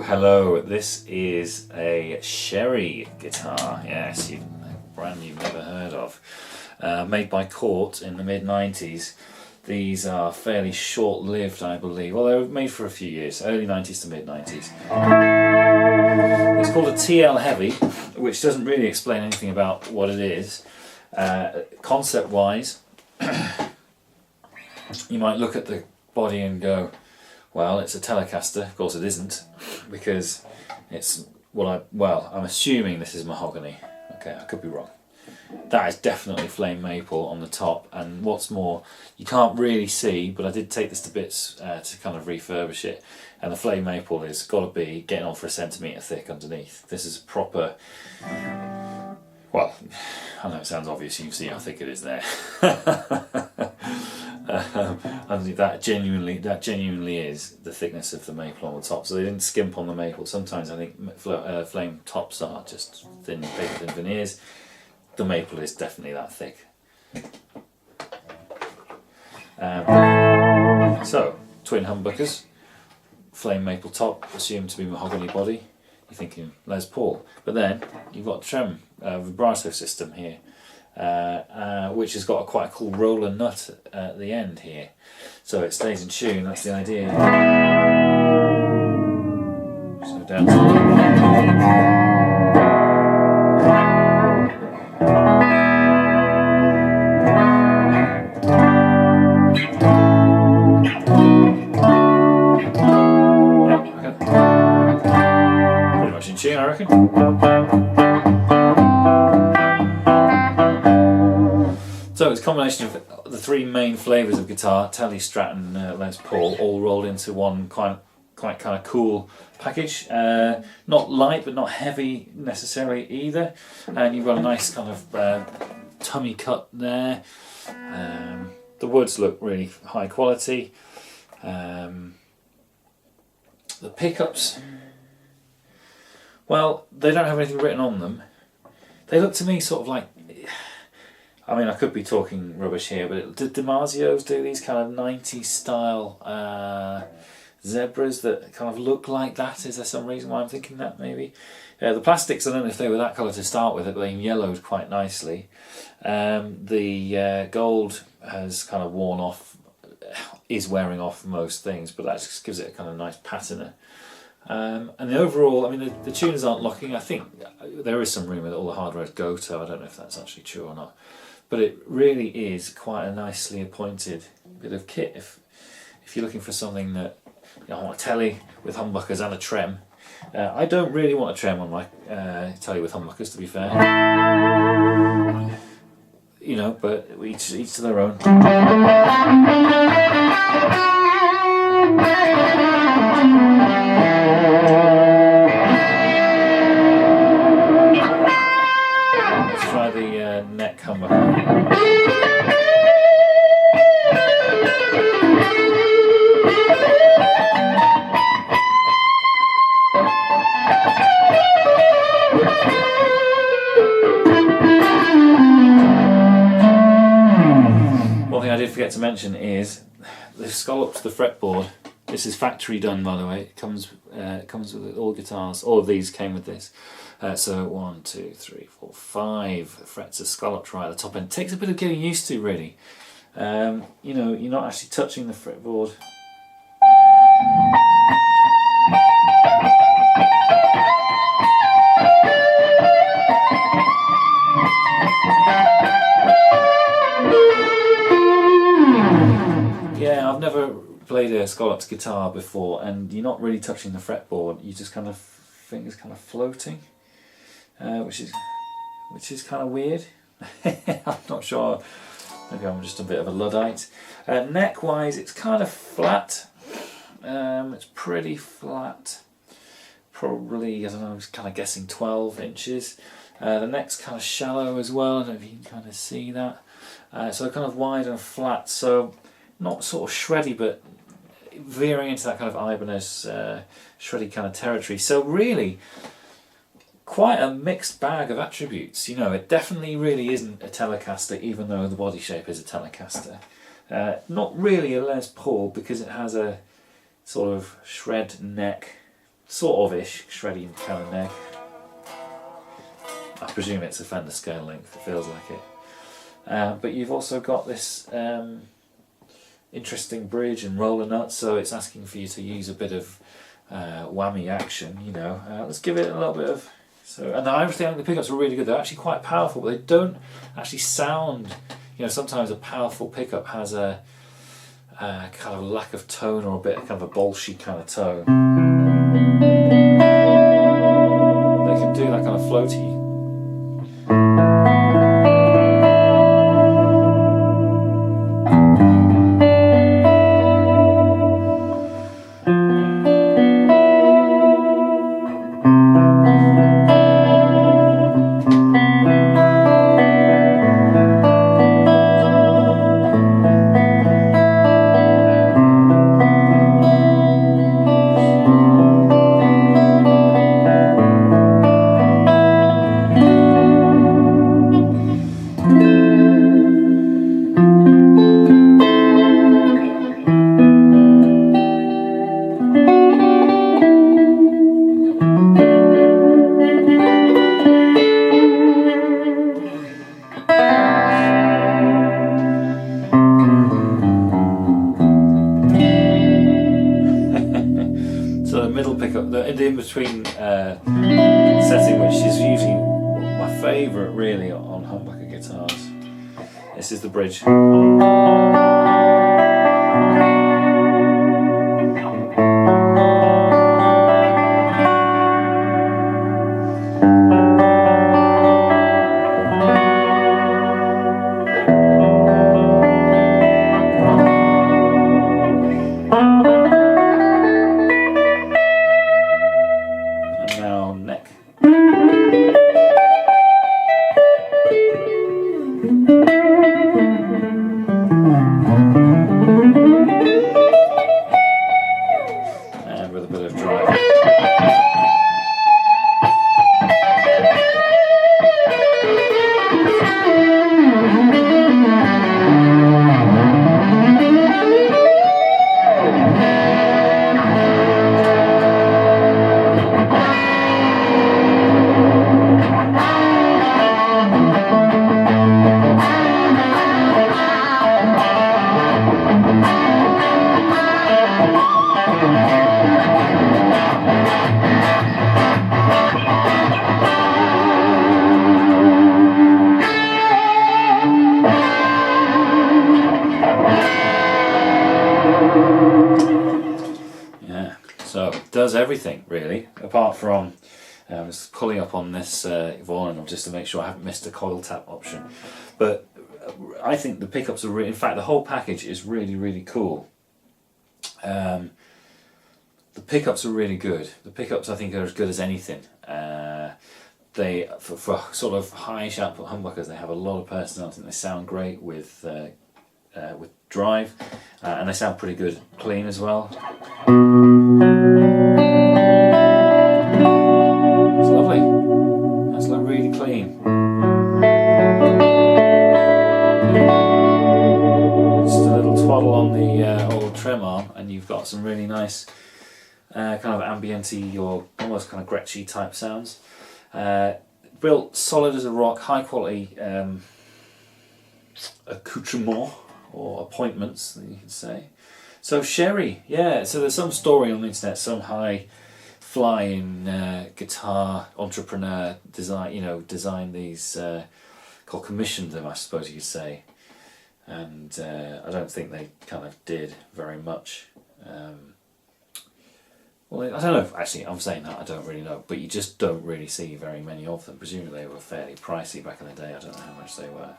Hello, this is a Cheri guitar, yes, a brand you've never heard of, made by Court in the mid-90s. These are fairly short-lived, I believe, well, they were made for a few years, early 90s to mid-90s. It's called a TL Heavy, which doesn't really explain anything about what it is. Concept-wise, you might look at the body and go, well, it's a Telecaster. Of course it isn't, because it's I'm assuming this is mahogany. Okay, I could be wrong. That is definitely flame maple on the top, and what's more, you can't really see, but I did take this to bits to kind of refurbish it, and the flame maple has got to be getting on for a centimetre thick underneath. This is proper. Well, I know it sounds obvious, you can see how thick it is there. That genuinely is the thickness of the maple on the top. So they didn't skimp on the maple. Sometimes I think flame tops are just thin, paper thin veneers. The maple is definitely that thick. So twin humbuckers, flame maple top, assumed to be mahogany body. You're thinking Les Paul, but then you've got a trem vibrato system here, which has got quite a cool roller nut at the end here, so it stays in tune. That's the idea. So down to in tune, I reckon. So it's a combination of the three main flavours of guitar, Tele, Strat and Les Paul, all rolled into one quite kind of cool package. Not light but not heavy necessarily either, and you've got a nice kind of tummy cut there. The woods look really high quality. The pickups, well, they don't have anything written on them. They look to me sort of like, I mean, I could be talking rubbish here, but did DiMarzio's do these kind of 90s style zebras that kind of look like that? Is there some reason why I'm thinking that, maybe? The plastics, I don't know if they were that colour to start with, but they yellowed quite nicely. The gold has kind of worn off, is wearing off most things, but that just gives it a kind of nice patina. And the overall, I mean, the tuners aren't locking. I think there is some rumour that all the hardware's Goto. I don't know if that's actually true or not, but it really is quite a nicely appointed bit of kit. If you're looking for something that, you know, I want a telly with humbuckers and a trem. I don't really want a trem on my telly with humbuckers, to be fair. You know, but each to their own. Let's try the neck humbucker. to mention is they've scalloped the fretboard. This is factory done, by the way. It comes with all guitars. All of these came with this. So 1, 2, 3, 4, 5 frets are scalloped right at the top end. It takes a bit of getting used to, really. You know, you're not actually touching the fretboard. Yeah, I've never played a scalloped guitar before, and you're not really touching the fretboard. You just kind of fingers kind of floating, which is kind of weird. I'm not sure. Maybe I'm just a bit of a Luddite. Neck-wise, it's kind of flat. It's pretty flat. Probably, I don't know, I was kind of guessing 12 inches. The neck's kind of shallow as well. I don't know if you can kind of see that. So kind of wide and flat. So not sort of shreddy, but veering into that kind of Ibanez shreddy kind of territory. So really, quite a mixed bag of attributes. You know, it definitely really isn't a Telecaster, even though the body shape is a Telecaster. Not really a Les Paul, because it has a sort of shred neck, sort of-ish shreddy kind of neck. I presume it's a Fender scale length, it feels like it. But you've also got this interesting bridge and roller nuts, so it's asking for you to use a bit of whammy action, you know. Let's give it a little bit of... And I think the pickups are really good. They're actually quite powerful, but they don't actually sound... You know, sometimes a powerful pickup has a kind of lack of tone, or a bit of kind of a bolshy kind of tone. They can do that kind of floaty. The in-between setting, which is usually my favourite really on humbucker guitars. This is the bridge. Does everything really, apart from just pulling up on this volume just to make sure I haven't missed a coil tap option. But I think the pickups are in fact the whole package is really cool. The pickups are really good. The pickups I think are as good as anything. They for sort of high-ish output humbuckers, they have a lot of personality. They sound great with drive, and they sound pretty good clean as well. It's lovely. That's really clean. Just a little pull on the old trem arm and you've got some really nice kind of ambienty or almost kind of Gretschy type sounds. Built solid as a rock, high quality accoutrement or appointments, you can say. So Cheri, yeah. So there's some story on the internet, some high flying guitar entrepreneur designed these, commissioned them, I suppose you could say. And I don't think they kind of did very much. Well, I don't know. Actually, I'm saying that I don't really know, but you just don't really see very many of them. Presumably they were fairly pricey back in the day. I don't know how much they were.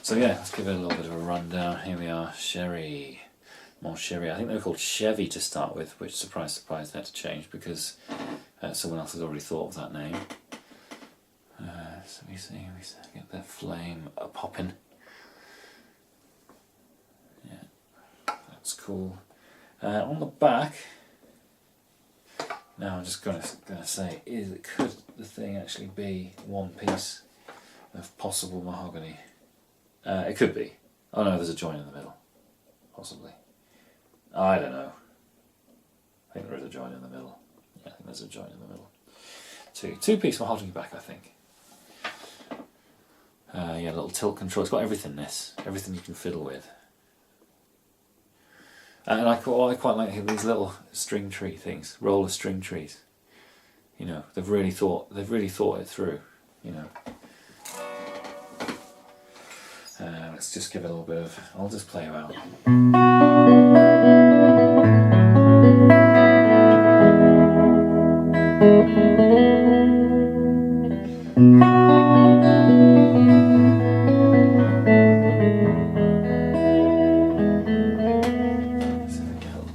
So yeah, let's give it a little bit of a rundown. Here we are, Cheri, Mon Cheri. I think they were called Chevy to start with, which surprise, surprise, they had to change because someone else had already thought of that name. So we get the flame popping. Yeah, that's cool. On the back. Now I'm just gonna say, could the thing actually be one piece of possible mahogany? It could be. Oh no, there's a joint in the middle, possibly. I don't know. I think there is a joint in the middle. Yeah, I think there's a joint in the middle. Two-piece mahogany back, I think. Yeah, little tilt control. It's got everything. Everything you can fiddle with. And I quite like these little string tree things, roller string trees. You know, they've really thought it through. You know. Let's just give it a little bit of. I'll just play around.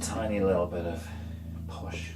Tiny little bit of push.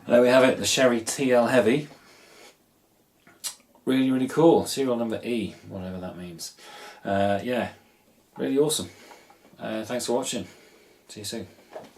There we have it, the Cheri TL Heavy. Really, really cool. Serial number E, whatever that means. Yeah, really awesome. Thanks for watching. See you soon.